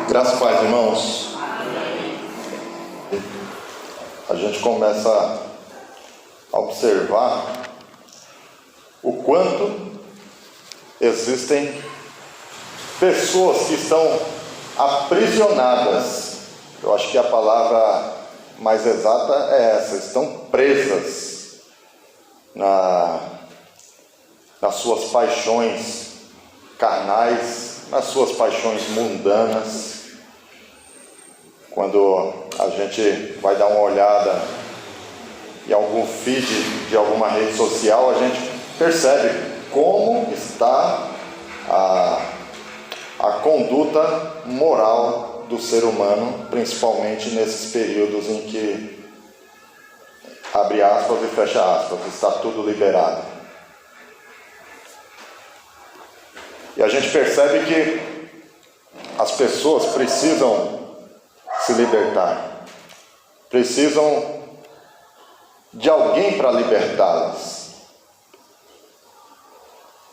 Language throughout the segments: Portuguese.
Graças a Deus, irmãos. A gente começa a observar o quanto existem pessoas que estão aprisionadas. Eu acho que a palavra mais exata é essa: estão presas nas suas paixões carnais, nas suas paixões mundanas. Quando a gente vai dar uma olhada em algum feed de alguma rede social, a gente percebe como está a conduta moral do ser humano, principalmente nesses períodos em que, abre aspas e fecha aspas, está tudo liberado. E a gente percebe que as pessoas precisam se libertar, precisam de alguém para libertá-las.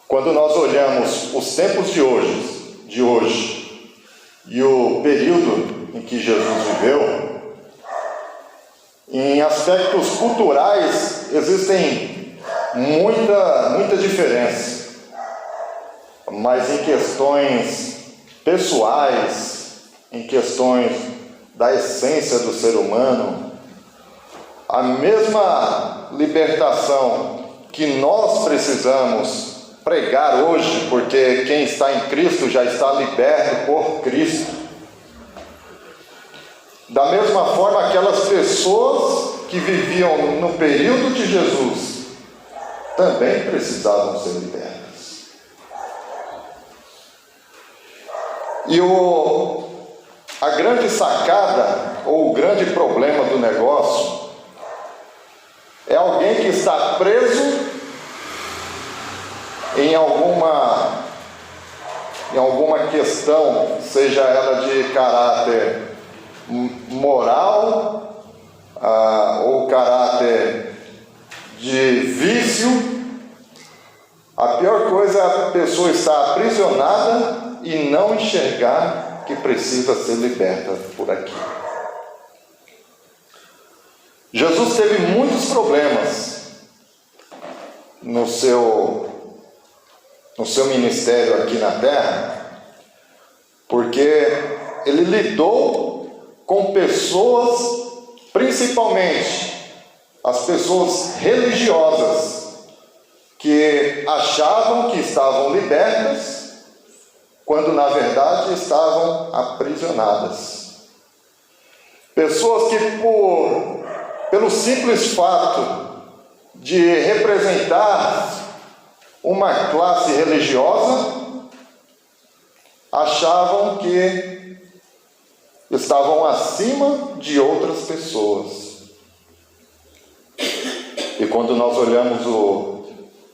Quando nós olhamos os tempos de hoje e o período em que Jesus viveu, em aspectos culturais existem muita diferença, mas em questões pessoais, em questões da essência do ser humano, a mesma libertação que nós precisamos pregar hoje, porque quem está em Cristo já está liberto por Cristo. Da mesma forma, aquelas pessoas que viviam no período de Jesus também precisavam ser libertas. E a grande sacada ou o grande problema do negócio é alguém que está preso em alguma questão, seja ela de caráter moral ou caráter de vício. A pior coisa é a pessoa estar aprisionada e não enxergar que precisa ser liberta por aqui. Jesus teve muitos problemas no seu ministério aqui na terra, porque ele lidou com pessoas, principalmente as pessoas religiosas, que achavam que estavam libertas, quando na verdade estavam aprisionadas. Pessoas que pelo simples fato de representar uma classe religiosa, achavam que estavam acima de outras pessoas. E quando nós olhamos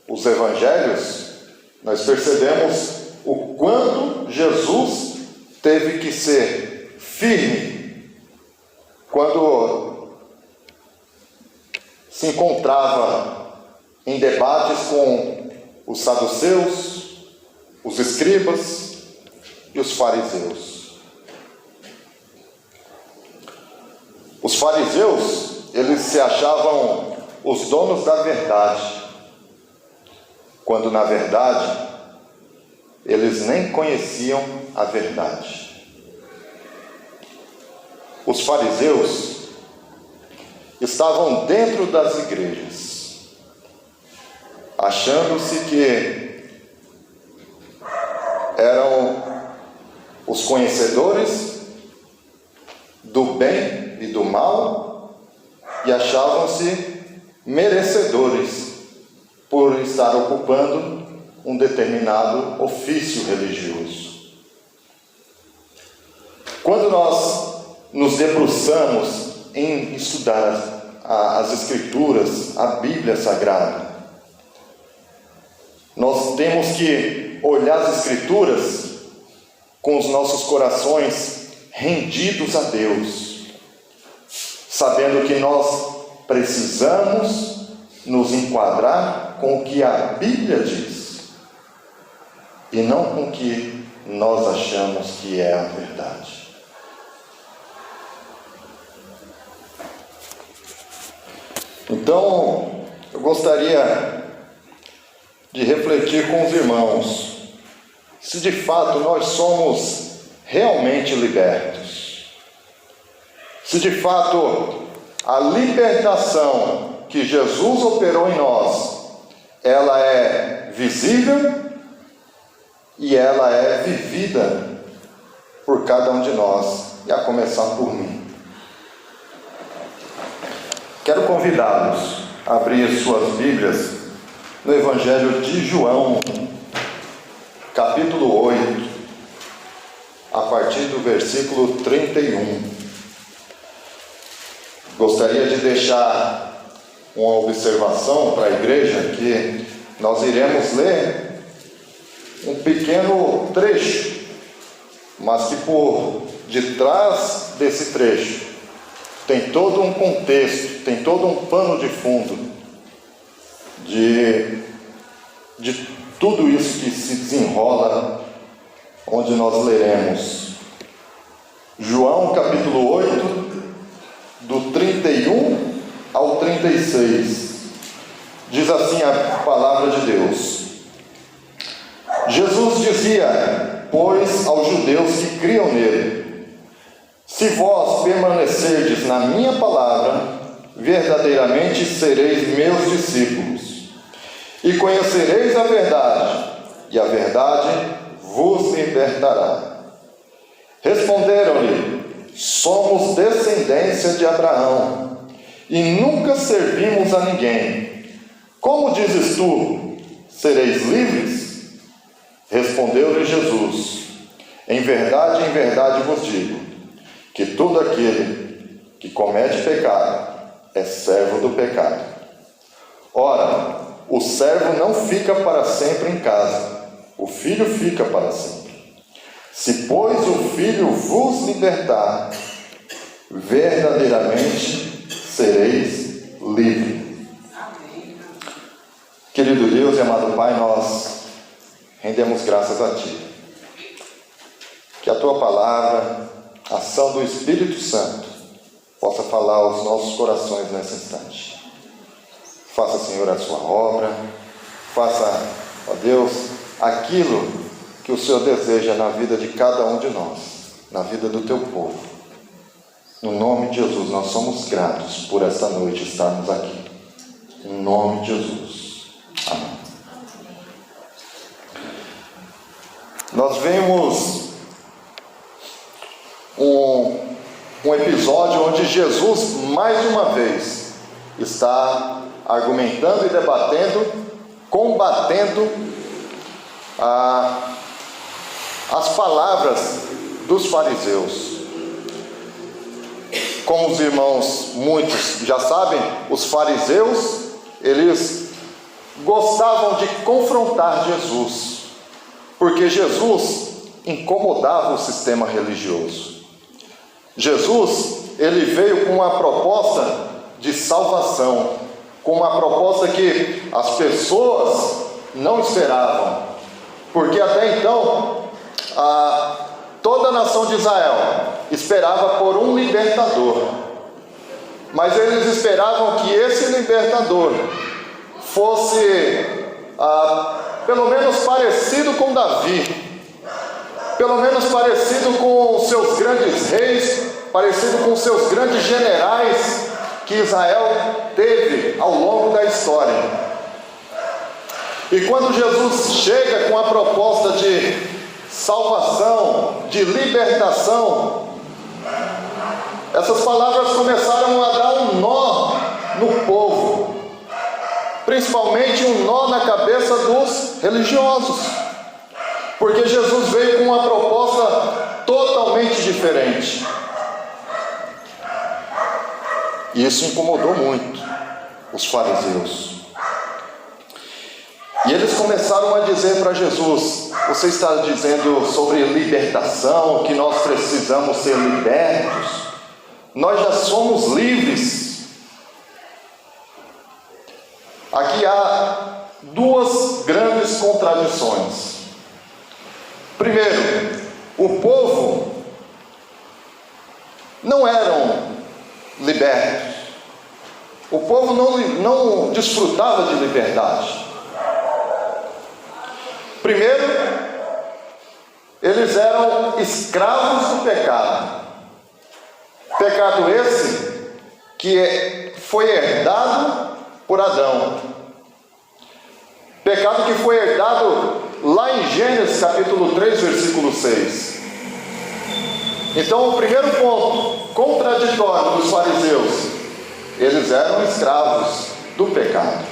os evangelhos, nós percebemos o quanto Jesus teve que ser firme quando se encontrava em debates com os saduceus, os escribas e os fariseus. Os fariseus, eles se achavam os donos da verdade, quando na verdade eles nem conheciam a verdade. Os fariseus estavam dentro das igrejas, achando-se que eram os conhecedores do bem e do mal, e achavam-se merecedores por estar ocupando um determinado ofício religioso. Quando nós nos debruçamos em estudar as Escrituras, a Bíblia Sagrada, nós temos que olhar as Escrituras com os nossos corações rendidos a Deus, sabendo que nós precisamos nos enquadrar com o que a Bíblia diz e não com o que nós achamos que é a verdade. Então, eu gostaria de refletir com os irmãos se de fato nós somos realmente libertos. Se de fato a libertação que Jesus operou em nós, ela é visível e ela é vivida por cada um de nós, e a começar por mim. Quero convidá-los a abrir suas Bíblias no Evangelho de João, capítulo 8, a partir do versículo 31. Gostaria de deixar uma observação para a igreja, que nós iremos ler um pequeno trecho, mas que por detrás desse trecho tem todo um contexto, tem todo um pano de fundo de tudo isso que se desenrola onde nós leremos. João capítulo 8, do 31 ao 36, diz assim a palavra de Deus. Jesus dizia, pois, aos judeus que criam nele: se vós permanecerdes na minha palavra, verdadeiramente sereis meus discípulos, e conhecereis a verdade, e a verdade vos libertará. Responderam-lhe: somos descendência de Abraão, e nunca servimos a ninguém. Como dizes tu, sereis livres? Respondeu-lhe Jesus: em verdade vos digo, que todo aquele que comete pecado é servo do pecado. Ora, o servo não fica para sempre em casa, o filho fica para sempre. Se, pois, o filho vos libertar, verdadeiramente sereis livres. Querido Deus e amado Pai, nós rendemos graças a Ti. Que a Tua palavra, a ação do Espírito Santo, possa falar aos nossos corações nesse instante. Faça, Senhor, a Sua obra. Faça, ó Deus, aquilo que o Senhor deseja na vida de cada um de nós, na vida do Teu povo. No nome de Jesus, nós somos gratos por esta noite estarmos aqui. Em nome de Jesus. Amém. Nós vemos um episódio onde Jesus, mais uma vez, está argumentando e debatendo, combatendo as palavras dos fariseus. Como os irmãos, muitos já sabem, os fariseus, eles gostavam de confrontar Jesus, porque Jesus incomodava o sistema religioso. Jesus, ele veio com uma proposta de salvação, com uma proposta que as pessoas não esperavam, porque até então toda a nação de Israel esperava por um libertador, mas eles esperavam que esse libertador fosse pelo menos parecido com Davi, pelo menos parecido com os seus grandes reis, parecido com os seus grandes generais que Israel teve ao longo da história. E quando Jesus chega com a proposta de salvação, de libertação, essas palavras começaram a dar um nó no povo, principalmente um nó na cabeça dos religiosos, porque Jesus veio com uma proposta totalmente diferente. E isso incomodou muito os fariseus. E eles começaram a dizer para Jesus: você está dizendo sobre libertação, que nós precisamos ser libertos? Nós já somos livres. Aqui há duas grandes contradições. Primeiro, o povo não eram libertos. o povo não desfrutava de liberdade. Primeiro, eles eram escravos do pecado. Pecado esse que foi herdado por Adão. Pecado que foi herdado lá em Gênesis capítulo 3, versículo 6. Então, o primeiro ponto contraditório dos fariseus: eles eram escravos do pecado.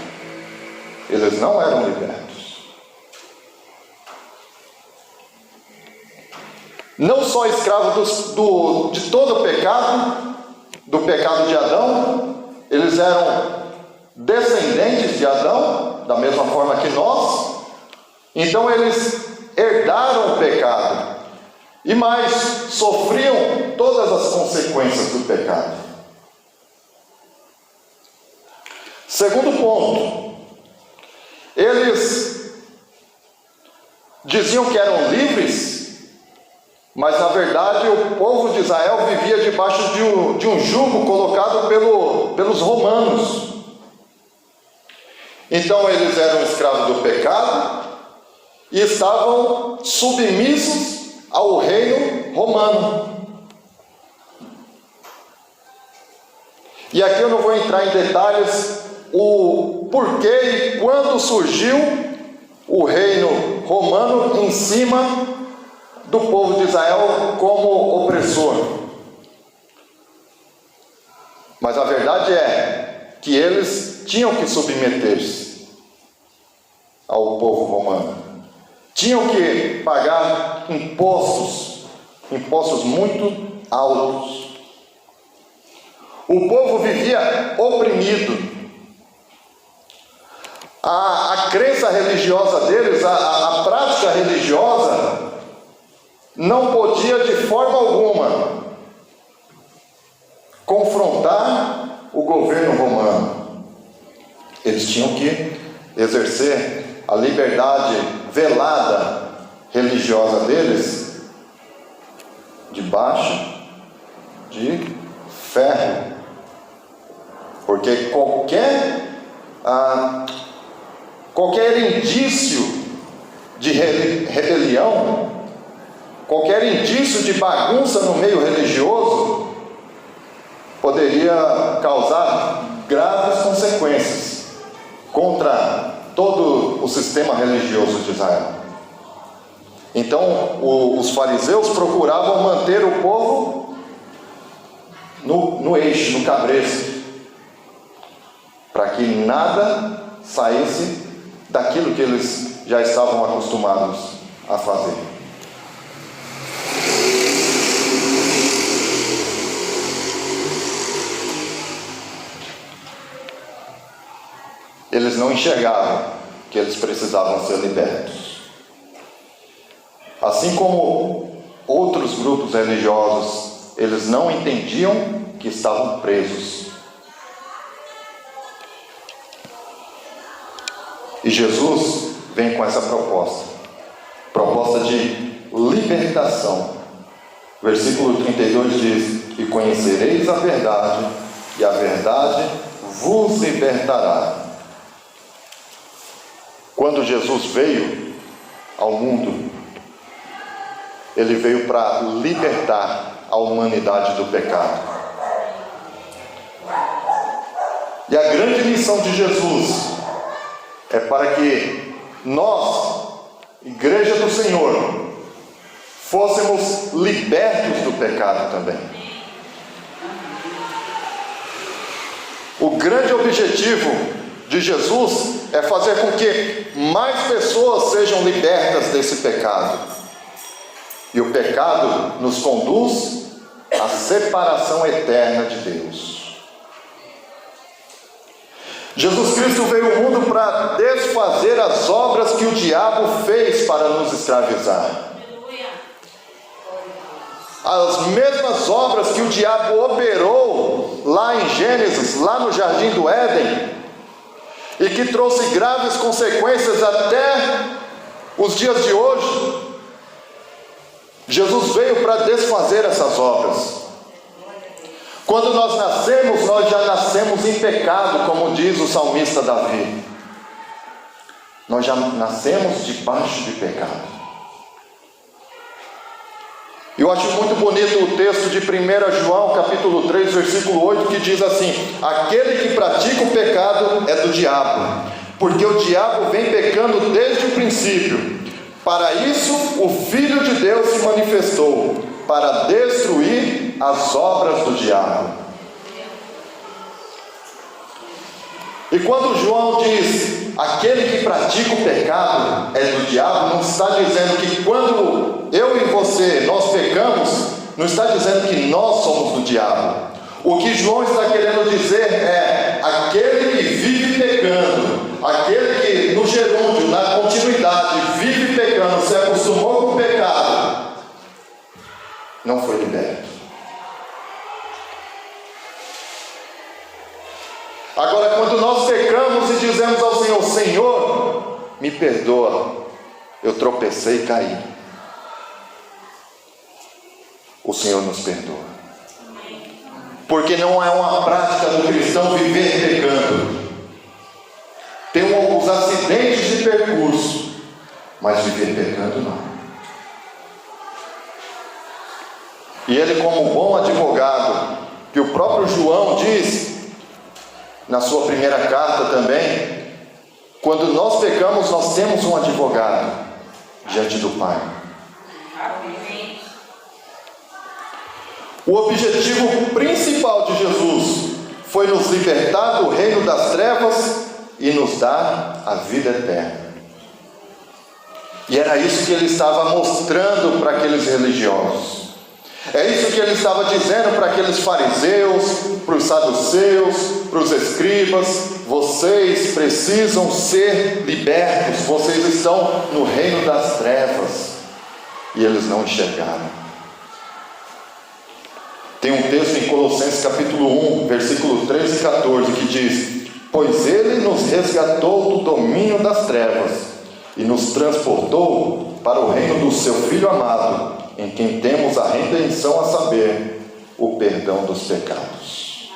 Eles não eram libertos. Não só escravos de todo o pecado, do pecado de Adão, eles eram descendentes de Adão, da mesma forma que nós. Então eles herdaram o pecado, e mais, sofriam todas as consequências do pecado. Segundo ponto, eles diziam que eram livres, mas na verdade o povo de Israel vivia debaixo de um jugo colocado pelos romanos. Então eles eram escravos do pecado e estavam submissos ao reino romano. E aqui eu não vou entrar em detalhes o porquê e quando surgiu o reino romano em cima do povo de Israel como opressor. Mas a verdade é que eles tinham que submeter-se ao povo romano. Tinham que pagar impostos muito altos. O povo vivia oprimido. A crença religiosa deles, a prática religiosa, não podia de forma alguma confrontar o governo romano. Eles tinham que exercer a liberdade velada religiosa deles debaixo de ferro, porque qualquer indício de rebelião, qualquer indício de bagunça no meio religioso poderia causar graves consequências contra todo o sistema religioso de Israel. Então, os fariseus procuravam manter o povo no eixo, no cabresto, para que nada saísse daquilo que eles já estavam acostumados a fazer. Eles não enxergavam que eles precisavam ser libertos. Assim como outros grupos religiosos, eles não entendiam que estavam presos. E Jesus vem com essa proposta de libertação. Versículo 32 diz: e conhecereis a verdade, e a verdade vos libertará. Quando Jesus veio ao mundo, Ele veio para libertar a humanidade do pecado. E a grande missão de Jesus é para que nós, Igreja do Senhor, fôssemos libertos do pecado também. O grande objetivo de Jesus é fazer com que mais pessoas sejam libertas desse pecado. E o pecado nos conduz à separação eterna de Deus. Jesus Cristo veio ao mundo para desfazer as obras que o diabo fez para nos escravizar. As mesmas obras que o diabo operou lá em Gênesis, lá no Jardim do Éden, e que trouxe graves consequências até os dias de hoje. Jesus veio para desfazer essas obras. Quando nós nascemos, nós já nascemos em pecado, como diz o salmista Davi. Nós já nascemos debaixo de pecado. Eu acho muito bonito o texto de 1 João, capítulo 3, versículo 8, que diz assim: aquele que pratica o pecado é do diabo, porque o diabo vem pecando desde o princípio. Para isso o Filho de Deus se manifestou, para destruir as obras do diabo. E quando João diz aquele que pratica o pecado é do diabo, não está dizendo que quando eu e você nós pecamos, não está dizendo que nós somos do diabo. O que João está querendo dizer é aquele que vive pecando, aquele que no gerúndio, na continuidade, vive pecando, se acostumou com o pecado, não foi liberto. Agora, quando nós pecamos e dizemos ao Senhor: Senhor, me perdoa, eu tropecei e caí, o Senhor nos perdoa. Porque não é uma prática do cristão viver pecando. Tem alguns acidentes de percurso, mas viver pecando não. E ele, como bom advogado, que o próprio João diz na sua primeira carta também, quando nós pecamos, nós temos um advogado diante do Pai. O objetivo principal de Jesus foi nos libertar do reino das trevas e nos dar a vida eterna. E era isso que ele estava mostrando para aqueles religiosos. É isso que ele estava dizendo para aqueles fariseus, para os saduceus, para os escribas: vocês precisam ser libertos, vocês estão no reino das trevas. E eles não enxergaram. Tem um texto em Colossenses capítulo 1, versículo 13 e 14, que diz: pois ele nos resgatou do domínio das trevas e nos transportou para o reino do seu Filho amado, em quem temos a redenção, a saber, o perdão dos pecados.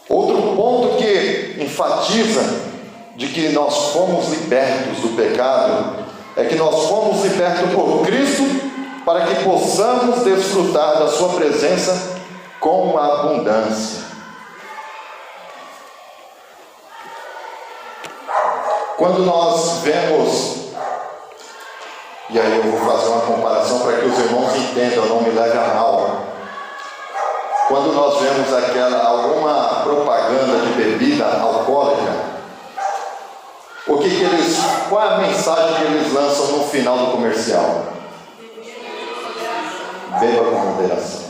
Outro ponto que enfatiza de que nós fomos libertos do pecado é que nós fomos libertos por Cristo para que possamos desfrutar da sua presença com abundância. Quando nós vemos, e aí eu vou fazer uma comparação para que os irmãos entendam, não me leve a mal. Quando nós vemos alguma propaganda de bebida alcoólica, qual é a mensagem que eles lançam no final do comercial? Beba com moderação.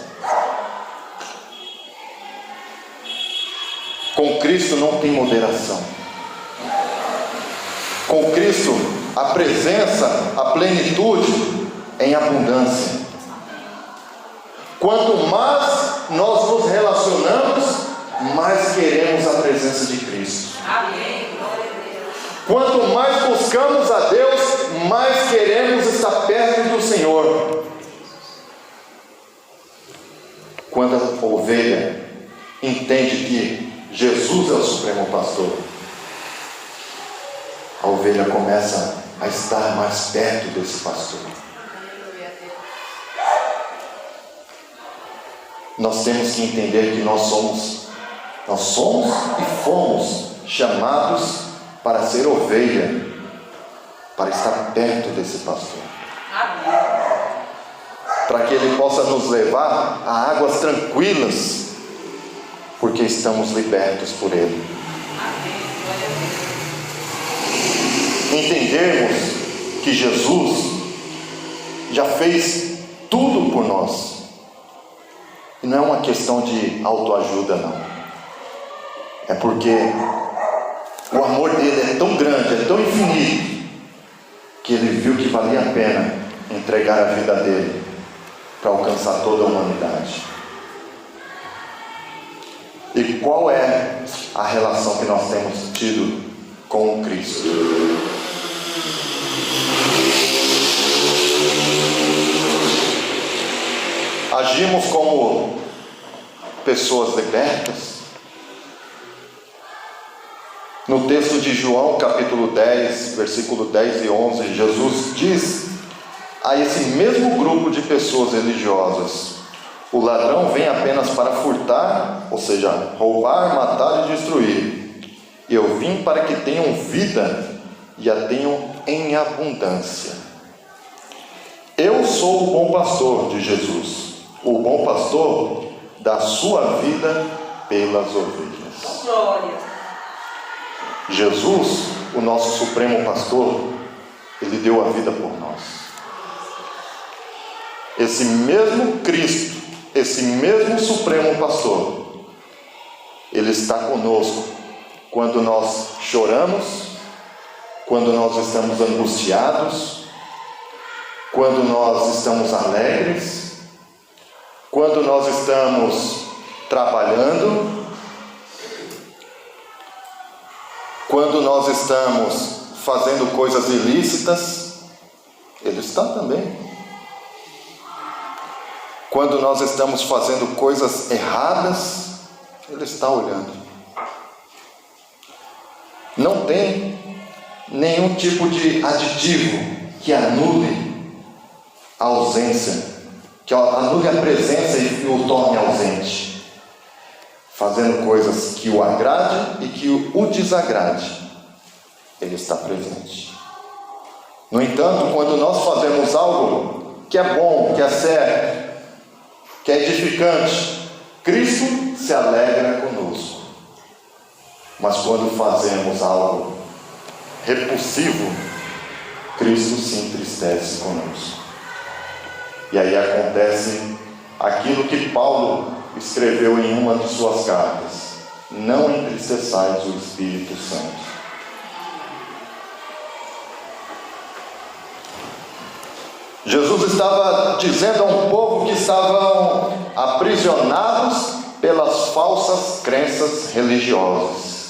Com Cristo não tem moderação. Com Cristo, a presença, a plenitude em abundância. Quanto mais nós nos relacionamos, mais queremos a presença de Cristo. Amém. Quanto mais buscamos a Deus, mais queremos estar perto do Senhor. Quando a ovelha entende que Jesus é o supremo pastor, a ovelha começa a estar mais perto desse pastor. Nós temos que entender que nós somos e fomos chamados para ser ovelha, para estar perto desse pastor. Para que ele possa nos levar a águas tranquilas, porque estamos libertos por ele. Entendermos que Jesus já fez tudo por nós. E não é uma questão de autoajuda, não. É porque o amor dele é tão grande, é tão infinito, que ele viu que valia a pena entregar a vida dele para alcançar toda a humanidade. E qual é a relação que nós temos tido com o Cristo? Agimos como pessoas libertas? No texto de João, capítulo 10, versículo 10 e 11, Jesus diz a esse mesmo grupo de pessoas religiosas: o ladrão vem apenas para furtar, ou seja, roubar, matar e destruir. Eu vim para que tenham vida e a tenham em abundância. Eu sou o bom pastor de Jesus. O bom pastor dá sua vida pelas ovelhas. Glória. Jesus, o nosso supremo pastor, ele deu a vida por nós. Esse mesmo Cristo, esse mesmo supremo pastor, ele está conosco quando nós choramos, quando nós estamos angustiados, quando nós estamos alegres, quando nós estamos trabalhando, quando nós estamos fazendo coisas ilícitas, Ele está também. Quando nós estamos fazendo coisas erradas, Ele está olhando. Não tem nenhum tipo de aditivo que anule a ausência, que anule a presença e o torne ausente, fazendo coisas que o agrade e que o desagrade. Ele está presente. No entanto, quando nós fazemos algo que é bom, que é certo, que é edificante, Cristo se alegra conosco. Mas quando fazemos algo repulsivo, Cristo se entristece conosco. E aí acontece aquilo que Paulo escreveu em uma de suas cartas: não entristeçais o Espírito Santo. Jesus estava dizendo a um povo que estavam aprisionados pelas falsas crenças religiosas.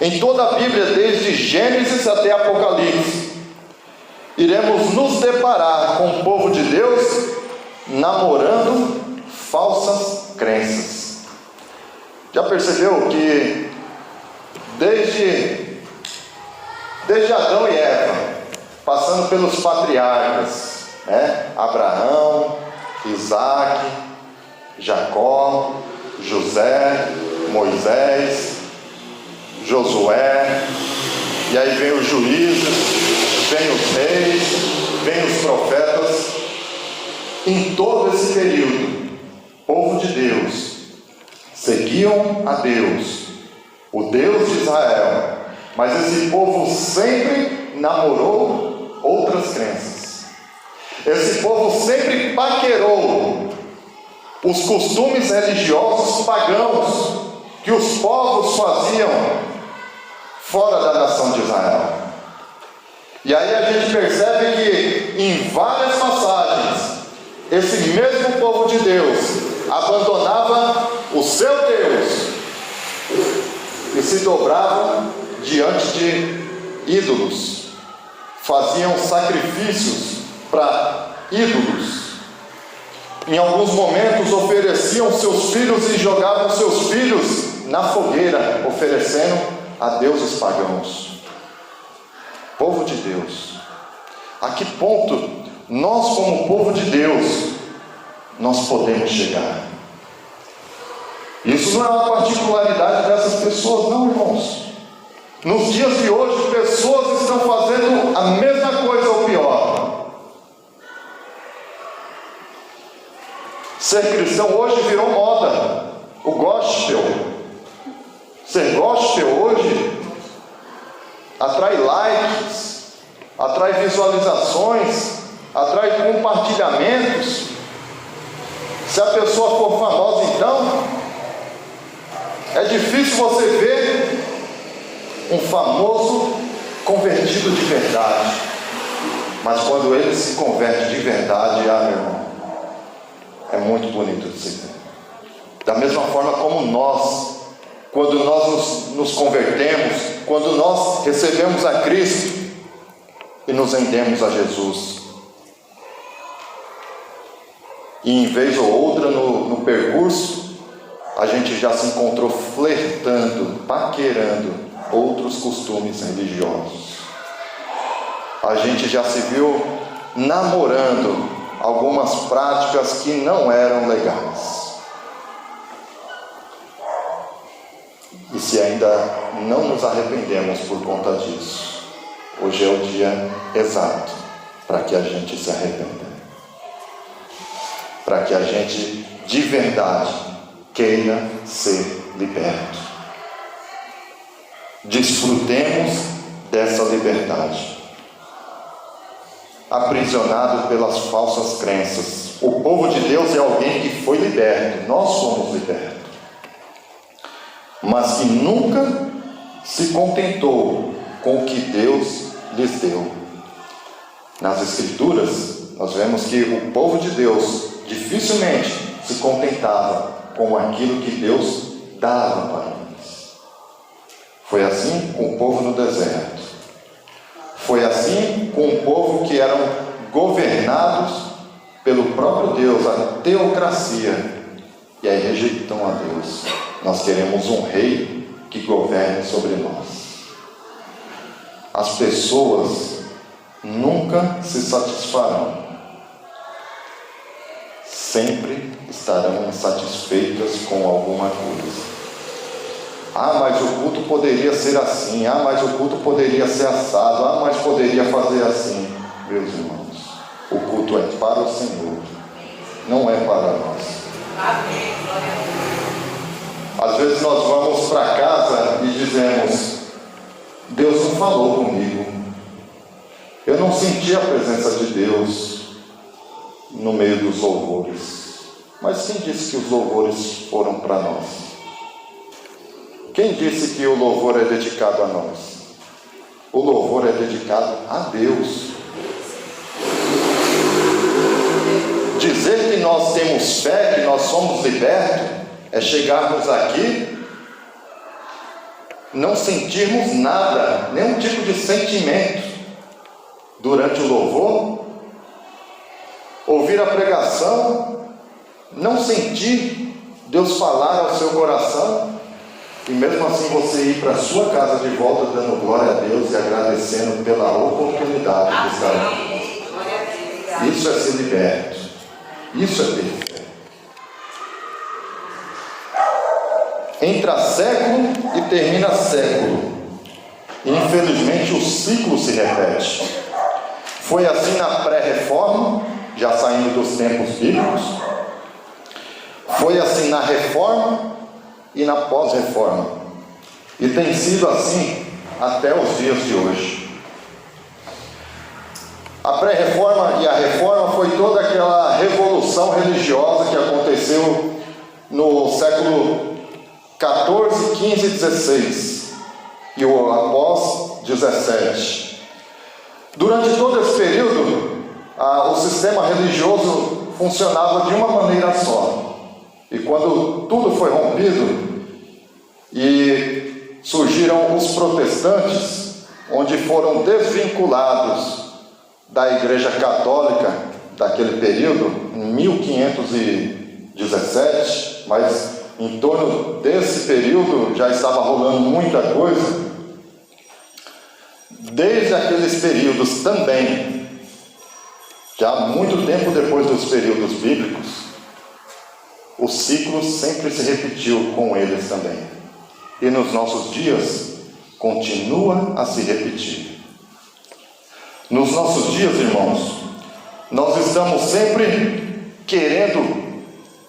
Em toda a Bíblia, desde Gênesis até Apocalipse, iremos nos deparar com o povo de Deus namorando falsas crenças. Já percebeu que desde Adão e Eva, passando pelos patriarcas, Abraão, Isaac, Jacó, José, Moisés, Josué, e aí vem os juízes, vem os reis, vem os profetas. Em todo esse período, o povo de Deus seguiam a Deus, o Deus de Israel, mas esse povo sempre namorou outras crenças. Esse povo sempre paquerou os costumes religiosos pagãos que os povos faziam fora da nação de Israel. E aí a gente percebe que em várias passagens esse mesmo povo de Deus abandonava o seu Deus e se dobrava diante de ídolos, faziam sacrifícios para ídolos. Em alguns momentos ofereciam seus filhos e jogavam seus filhos na fogueira, oferecendo a deuses pagãos. Povo de Deus, a que ponto nós, como povo de Deus, nós podemos chegar? Isso não é uma particularidade dessas pessoas, não, irmãos. Nos dias de hoje, pessoas estão fazendo a mesma coisa ou pior. Ser cristão hoje virou moda. O gospel. Ser gospel hoje atrai likes, atrai visualizações, atrai compartilhamentos. Se a pessoa for famosa, então, é difícil você ver um famoso convertido de verdade. Mas quando ele se converte de verdade, meu irmão, é muito bonito de se ver. Da mesma forma como nós, quando nós nos convertemos, quando nós recebemos a Cristo e nos rendemos a Jesus, E em vez ou outra no percurso, a gente já se encontrou flertando, paquerando outros costumes religiosos. A gente já se viu namorando algumas práticas que não eram legais. E se ainda não nos arrependemos por conta disso, hoje é o dia exato para que a gente se arrependa. Para que a gente de verdade queira ser liberto. Desfrutemos dessa liberdade. Aprisionado pelas falsas crenças. O povo de Deus é alguém que foi liberto. Nós somos libertos. Mas que nunca se contentou com o que Deus lhes deu. Nas Escrituras, nós vemos que o povo de Deus dificilmente se contentava com aquilo que Deus dava para eles. Foi assim com o povo no deserto. Foi assim com o povo que eram governados pelo próprio Deus, a teocracia. E aí rejeitam a Deus. Nós queremos um rei que governe sobre nós. As pessoas nunca se satisfarão. Sempre estarão insatisfeitas com alguma coisa. Ah, mas o culto poderia ser assim. Ah, mas o culto poderia ser assado. Ah, mas poderia fazer assim. Meus irmãos, o culto é para o Senhor, não é para nós. Amém. Às vezes nós vamos para casa e dizemos: Deus não falou comigo. Eu não senti a presença de Deus no meio dos louvores. Mas quem disse que os louvores foram para nós? Quem disse que o louvor é dedicado a nós? O louvor é dedicado a Deus. Dizer que nós temos fé, que nós somos libertos, é chegarmos aqui, não sentirmos nada, nenhum tipo de sentimento durante o louvor, ouvir a pregação, não sentir Deus falar ao seu coração, e mesmo assim você ir para a sua casa de volta dando glória a Deus e agradecendo pela oportunidade de estar aqui. Isso é ser liberto. Isso é ter fé. Entra século e termina século. Infelizmente o ciclo se repete. Foi assim na pré-reforma, já saindo dos tempos bíblicos. Foi assim na reforma e na pós-reforma. E tem sido assim até os dias de hoje. A pré-reforma e a reforma foi toda aquela revolução religiosa que aconteceu no século 14, 15 e 16 e o após 17. Durante todo esse período, o sistema religioso funcionava de uma maneira só. E quando tudo foi rompido e surgiram os protestantes, onde foram desvinculados da Igreja Católica daquele período, em 1517, mas em torno desse período já estava rolando muita coisa. Desde aqueles períodos também, já muito tempo depois dos períodos bíblicos, o ciclo sempre se repetiu com eles também. E nos nossos dias, continua a se repetir. Nos nossos dias, irmãos, nós estamos sempre querendo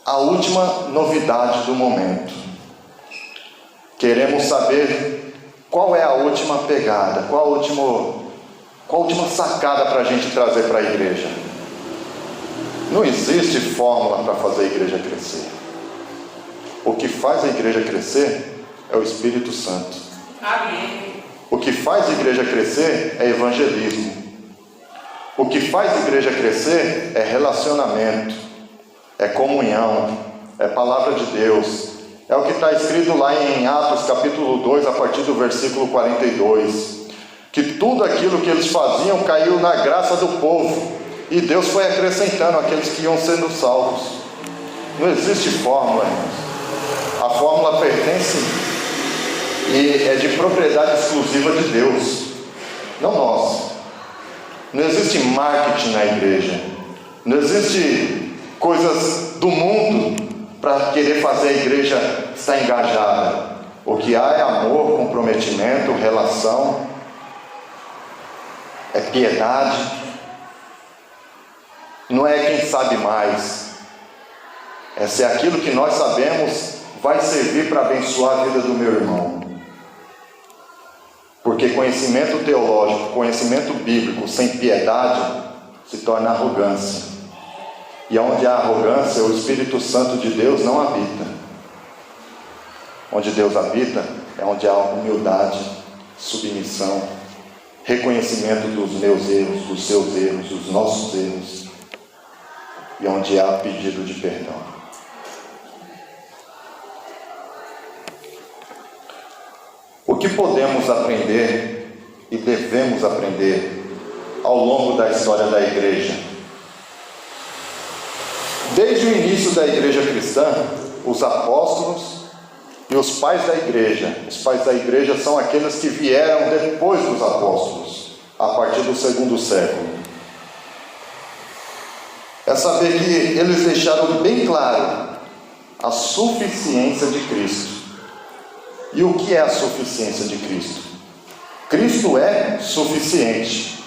a última novidade do momento. Queremos saber qual é a última pegada, qual a última sacada para a gente trazer para a igreja. Não existe fórmula para fazer a igreja crescer. O que faz a igreja crescer é o Espírito Santo. Amém. O que faz a igreja crescer é evangelismo. O que faz a igreja crescer é relacionamento, é comunhão, é palavra de Deus. É o que está escrito lá em Atos capítulo 2, a partir do versículo 42. Que tudo aquilo que eles faziam caiu na graça do povo. e Deus foi acrescentando aqueles que iam sendo salvos. Não existe fórmula, irmãos. A fórmula pertence e é de propriedade exclusiva de Deus, não nossa. Não existe marketing na igreja, não existe coisas do mundo para querer fazer a igreja estar engajada. O que há é amor, comprometimento, relação, é piedade. Não é quem sabe mais, é se aquilo que nós sabemos vai servir para abençoar a vida do meu irmão. Porque conhecimento teológico, conhecimento bíblico sem piedade se torna arrogância. E onde há arrogância, o Espírito Santo de Deus não habita. Onde Deus habita é onde há humildade, submissão, reconhecimento dos meus erros, dos seus erros, dos nossos erros, e onde há pedido de perdão. O que podemos aprender e devemos aprender ao longo da história da igreja? Desde o início da igreja cristã, os apóstolos e os pais da igreja. Os pais da igreja são aqueles que vieram depois dos apóstolos, a partir do 2º século. É saber que eles deixaram bem claro a suficiência de Cristo. E o que é a suficiência de Cristo? Cristo é suficiente.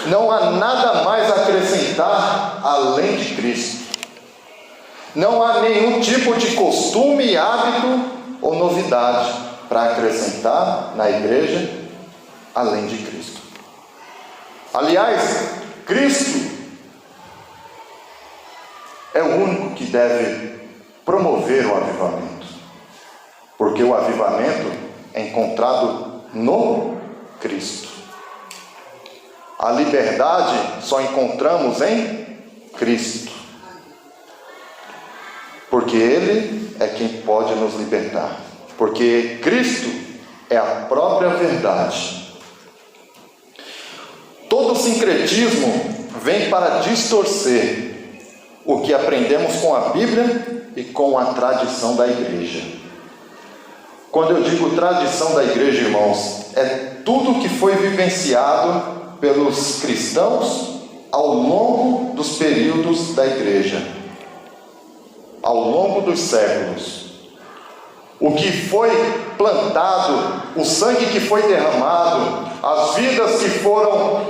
Não há nada mais a acrescentar além de Cristo. Não há nenhum tipo de costume, hábito ou novidade para acrescentar na igreja além de Cristo. Aliás, Cristo é o único que deve promover o avivamento, porque o avivamento é encontrado no Cristo. A liberdade só encontramos em Cristo, porque Ele é quem pode nos libertar, porque Cristo é a própria verdade. Todo sincretismo vem para distorcer o que aprendemos com a Bíblia e com a tradição da igreja. Quando eu digo tradição da igreja, irmãos, é tudo que foi vivenciado pelos cristãos ao longo dos períodos da igreja, ao longo dos séculos. O que foi plantado, o sangue que foi derramado, as vidas que foram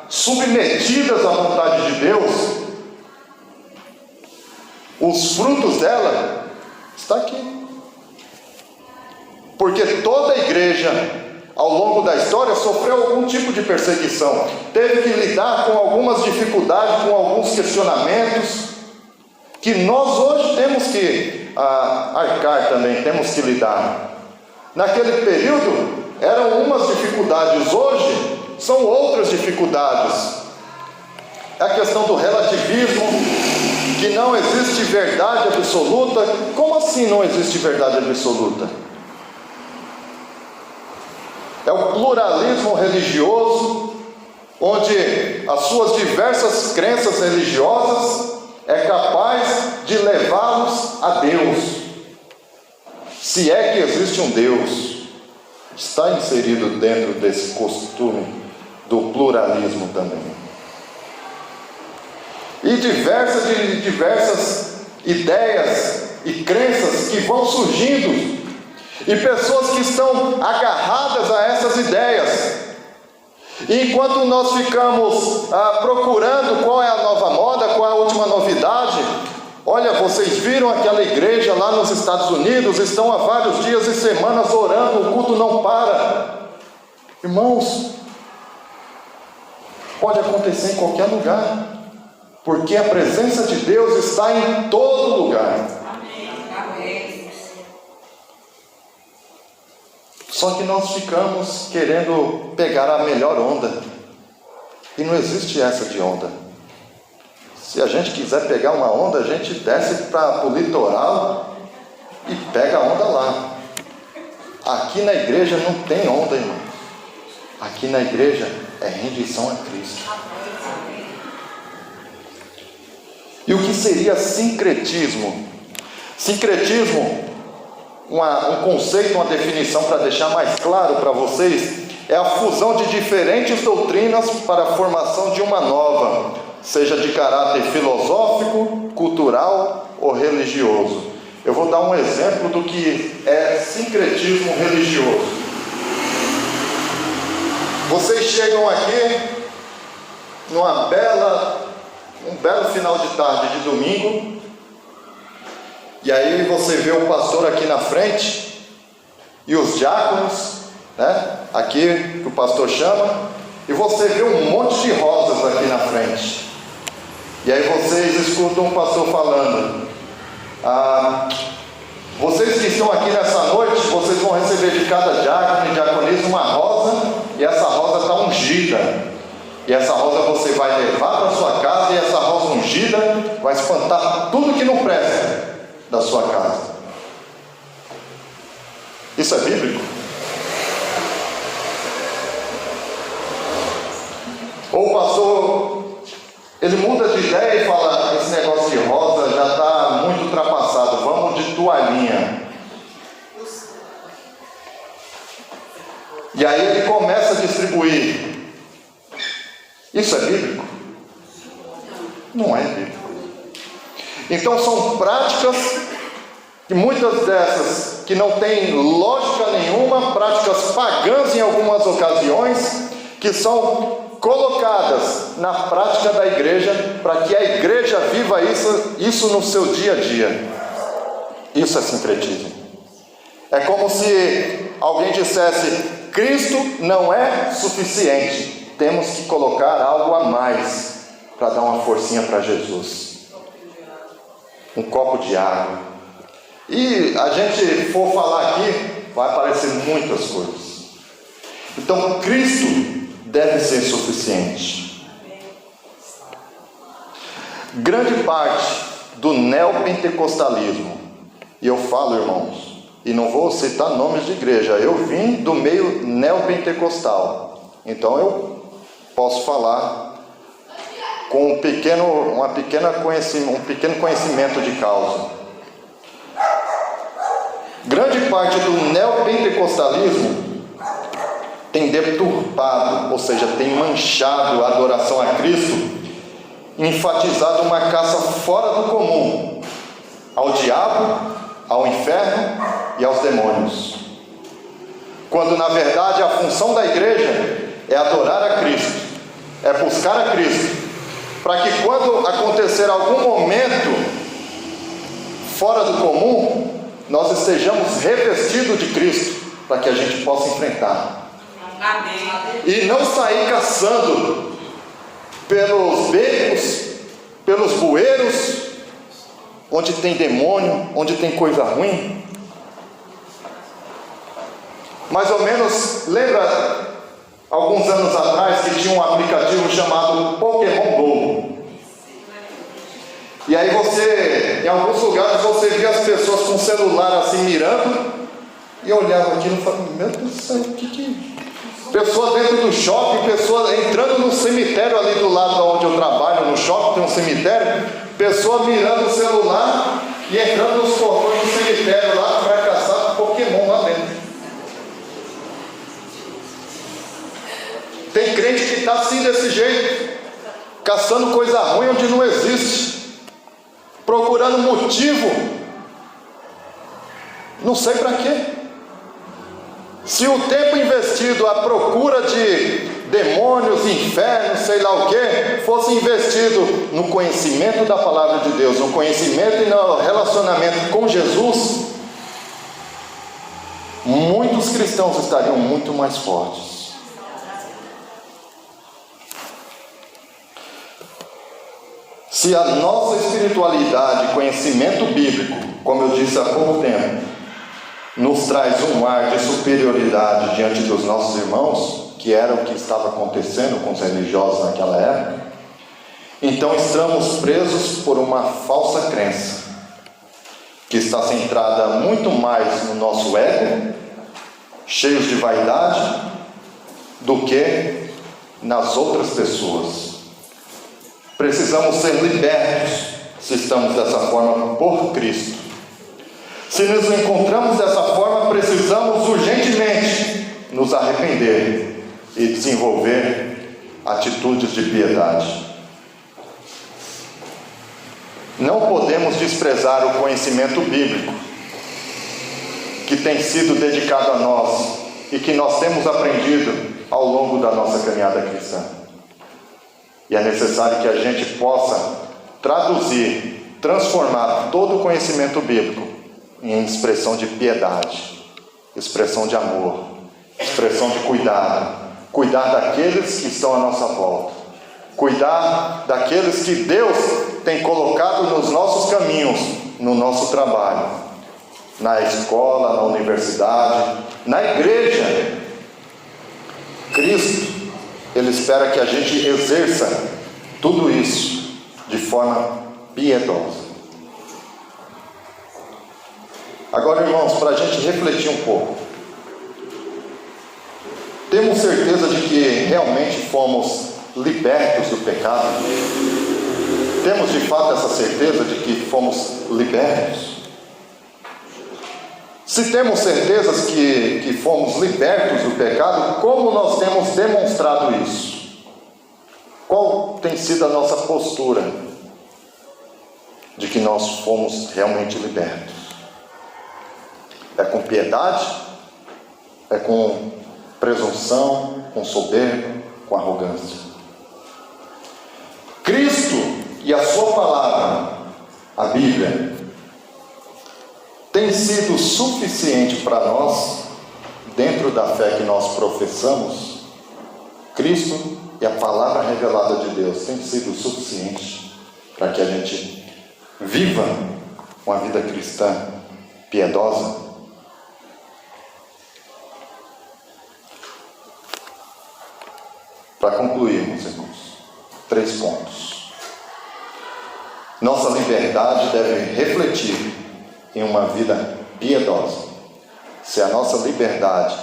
submetidas à vontade de Deus, os frutos dela está aqui. Porque toda a igreja, ao longo da história, sofreu algum tipo de perseguição, teve que lidar com algumas dificuldades, com alguns questionamentos, que nós hoje temos que arcar também, temos que lidar. Naquele período eram umas dificuldades, hoje são outras dificuldades. É a questão do relativismo, que não existe verdade absoluta. Como assim não existe verdade absoluta? É o pluralismo religioso, onde as suas diversas crenças religiosas é capaz de levá-los a Deus. Se é que existe um Deus, está inserido dentro desse costume do pluralismo também. E diversas ideias e crenças que vão surgindo, e pessoas que estão agarradas a essas ideias. E enquanto nós ficamos procurando qual é a nova moda, qual é a última novidade, olha, vocês viram aquela igreja lá nos Estados Unidos, estão há vários dias e semanas orando, o culto não para. Irmãos, pode acontecer em qualquer lugar, porque a presença de Deus está em todo lugar. Amém. Só que nós ficamos querendo pegar a melhor onda, e não existe essa de onda. Se a gente quiser pegar uma onda, a gente desce para o litoral e pega a onda lá. Aqui na igreja não tem onda, irmão. Aqui na igreja é rendição a Cristo. E o que seria sincretismo? Sincretismo, um conceito, uma definição para deixar mais claro para vocês, é a fusão de diferentes doutrinas para a formação de uma nova, seja de caráter filosófico, cultural ou religioso. Eu vou dar um exemplo do que é sincretismo religioso. Vocês chegam aqui numa um belo final de tarde de domingo, e aí você vê o pastor aqui na frente e os diáconos, né, aqui que o pastor chama, e você vê um monte de rosas aqui na frente. E aí vocês escutam o pastor falando: vocês que estão aqui nessa noite, vocês vão receber de cada diácono e diaconisa uma rosa, e essa rosa está ungida. E essa rosa você vai levar para sua casa, e essa rosa ungida vai espantar tudo que não presta da sua casa. Isso é bíblico? Ou o pastor, ele muda de ideia e fala: esse negócio de rosa já está muito ultrapassado, vamos de toalhinha. E aí ele começa a distribuir. Isso é bíblico? Não é bíblico. Então são práticas, e muitas dessas que não têm lógica nenhuma, práticas pagãs em algumas ocasiões, que são colocadas na prática da igreja, para que a igreja viva isso no seu dia a dia. Isso é sincretismo. É como se alguém dissesse: Cristo não é suficiente, temos que colocar algo a mais para dar uma forcinha para Jesus. Um copo de água. E a gente for falar aqui, vai aparecer muitas coisas. Então Cristo deve ser suficiente. Grande parte do neopentecostalismo, e eu falo, irmãos, e não vou citar nomes de igreja, eu vim do meio neopentecostal, então eu posso falar com um pequeno conhecimento de causa. Grande parte do neopentecostalismo tem deturpado, ou seja, tem manchado a adoração a Cristo, enfatizado uma caça fora do comum ao diabo, ao inferno e aos demônios, quando na verdade a função da igreja é adorar a Cristo, é buscar a Cristo, para que quando acontecer algum momento fora do comum, nós estejamos revestidos de Cristo, para que a gente possa enfrentar. Amém. E não sair caçando pelos becos, pelos bueiros, onde tem demônio, onde tem coisa ruim. Mais ou menos, lembra alguns anos atrás que tinha um aplicativo chamado Pokémon Go? E aí em alguns lugares você via as pessoas com o celular assim mirando, e eu olhava aquilo e falava: meu Deus do céu, o que pessoa dentro do shopping, pessoa entrando no cemitério ali do lado onde eu trabalho, no shopping tem um cemitério, pessoa mirando o celular e entrando nos portões do cemitério lá para caçar Pokémon lá dentro. Tem crente que está assim desse jeito, caçando coisa ruim onde não existe, procurando motivo, não sei para quê. Se o tempo investido à procura de demônios, infernos, sei lá o que, fosse investido no conhecimento da palavra de Deus, no conhecimento e no relacionamento com Jesus, muitos cristãos estariam muito mais fortes. Se a nossa espiritualidade, conhecimento bíblico, como eu disse há pouco tempo, nos traz um ar de superioridade diante dos nossos irmãos, que era o que estava acontecendo com os religiosos naquela época, então estamos presos por uma falsa crença, que está centrada muito mais no nosso ego, cheios de vaidade, do que nas outras pessoas. Precisamos ser libertos, se estamos dessa forma por Cristo. Se nos encontramos dessa forma, precisamos urgentemente nos arrepender e desenvolver atitudes de piedade. Não podemos desprezar o conhecimento bíblico que tem sido dedicado a nós e que nós temos aprendido ao longo da nossa caminhada cristã. E é necessário que a gente possa traduzir, transformar todo o conhecimento bíblico em expressão de piedade, expressão de amor, expressão de cuidado, cuidar daqueles que estão à nossa volta, cuidar daqueles que Deus tem colocado nos nossos caminhos, no nosso trabalho, na escola, na universidade, na igreja. Cristo, Ele espera que a gente exerça tudo isso de forma piedosa. Agora, irmãos, para a gente refletir um pouco, temos certeza de que realmente fomos libertos do pecado? Temos de fato essa certeza de que fomos libertos? Se temos certezas que fomos libertos do pecado, como nós temos demonstrado isso? Qual tem sido a nossa postura de que nós fomos realmente libertos? É com piedade? É com presunção? Com soberba? Com arrogância? Cristo e a sua palavra, a Bíblia, tem sido suficiente para nós, dentro da fé que nós professamos? Cristo e a palavra revelada de Deus tem sido suficiente para que a gente viva uma vida cristã piedosa? Para concluir, meus irmãos, 3 pontos. Nossa liberdade deve refletir em uma vida piedosa. Se a nossa liberdade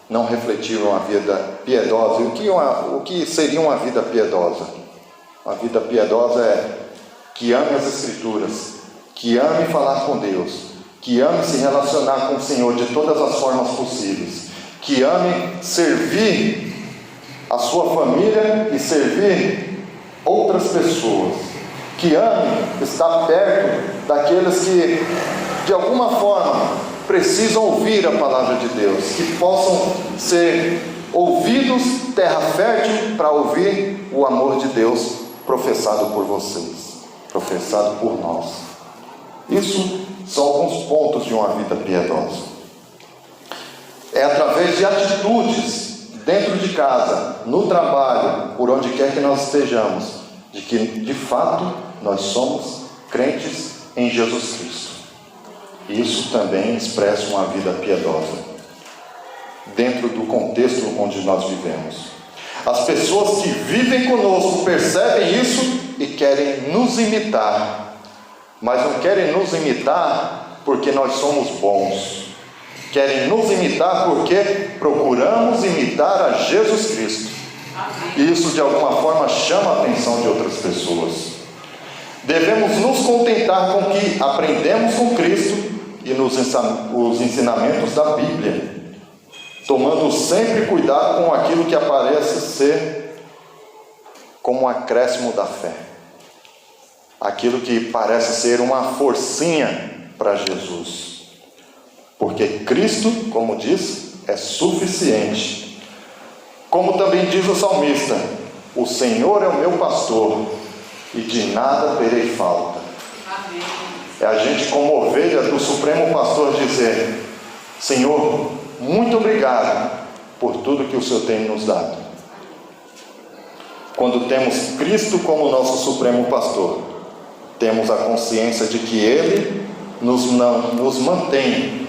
não refletir uma vida piedosa, o que seria uma vida piedosa? Uma vida piedosa é que ame as Escrituras, que ame falar com Deus, que ame se relacionar com o Senhor de todas as formas possíveis, que ame servir a sua família e servir outras pessoas, que ame estar perto daqueles que de alguma forma precisam ouvir a palavra de Deus, que possam ser ouvidos, terra fértil para ouvir o amor de Deus professado por vocês, professado por nós. Isso são alguns pontos de uma vida piedosa. É através de atitudes dentro de casa, no trabalho, por onde quer que nós estejamos, de que de fato nós somos crentes em Jesus Cristo. Isso também expressa uma vida piedosa, dentro do contexto onde nós vivemos. As pessoas que vivem conosco percebem isso e querem nos imitar, mas não querem nos imitar porque nós somos bons. Querem nos imitar porque procuramos imitar a Jesus Cristo. E isso de alguma forma chama a atenção de outras pessoas. Devemos nos contentar com o que aprendemos com Cristo e os ensinamentos da Bíblia, tomando sempre cuidado com aquilo que aparece ser como um acréscimo da fé, aquilo que parece ser uma forcinha para Jesus, porque Cristo, como diz, é suficiente. Como também diz o salmista: o Senhor é o meu pastor e de nada terei falta. Amém. É a gente, como ovelha do Supremo Pastor, dizer: Senhor, muito obrigado por tudo que o Senhor tem nos dado. Quando temos Cristo como nosso Supremo Pastor, temos a consciência de que Ele nos mantém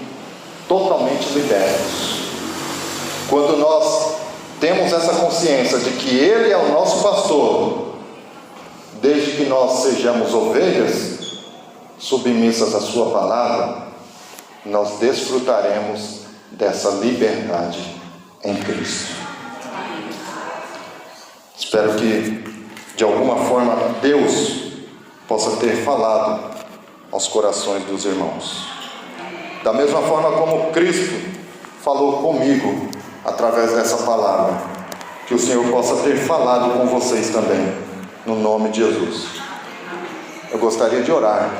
totalmente libertos. Quando nós temos essa consciência de que Ele é o nosso pastor, desde que nós sejamos ovelhas submissas à sua palavra, nós desfrutaremos dessa liberdade em Cristo. Espero que de alguma forma Deus possa ter falado aos corações dos irmãos. Da mesma forma como Cristo falou comigo através dessa palavra, que o Senhor possa ter falado com vocês também, no nome de Jesus. Eu gostaria de orar.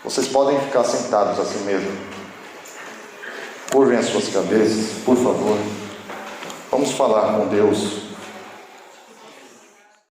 Vocês podem ficar sentados assim mesmo. Curvem as suas cabeças, por favor. Vamos falar com Deus.